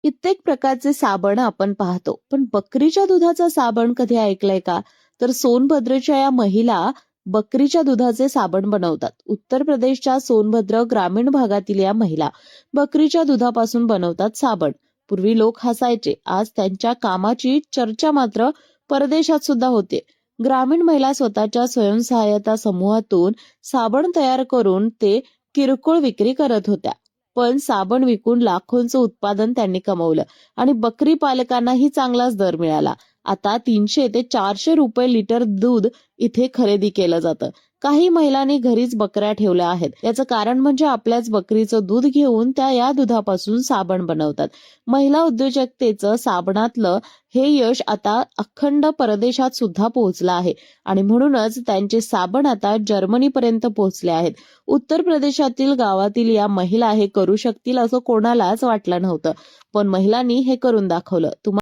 कित्येक प्रकारचे साबण आपण पाहतो, पण बकरीच्या दुधाचा साबण कधी ऐकलंय का? तर सोनभद्रच्या या महिला बकरीच्या दुधाचे साबण बनवतात. उत्तर प्रदेशच्या सोनभद्र ग्रामीण भागातील या महिला बकरीच्या दुधापासून बनवतात साबण. पूर्वी लोक हसायचे, आज त्यांच्या कामाची चर्चा मात्र परदेशात सुद्धा होते. ग्रामीण महिला स्वतःच्या स्वयंसहाय्यता समूहातून साबण तयार करून ते किरकोळ विक्री करत होत्या. पण साबण विकून लाखोंचं उत्पादन त्यांनी कमवलं आणि बकरी पालकांनाही चांगलाच दर मिळाला. आता 300 ते 400 रुपये लिटर दूध इथे खरेदी केलं जातं. काही महिलांनी घरीच बकऱ्या ठेवल्या आहेत. याचं कारण म्हणजे आपल्याच बकरीचं दूध घेऊन त्या या दुधापासून साबण बनवतात. महिला उद्योजकतेचं साबणातलं हे यश आता अखंड परदेशात सुद्धा पोहोचलं आहे आणि म्हणूनच त्यांचे साबण आता जर्मनीपर्यंत पोहोचले आहेत. उत्तर प्रदेशातील गावातील या महिला हे करू शकतील असं कोणालाच वाटलं नव्हतं, पण महिलांनी हे करून दाखवलं.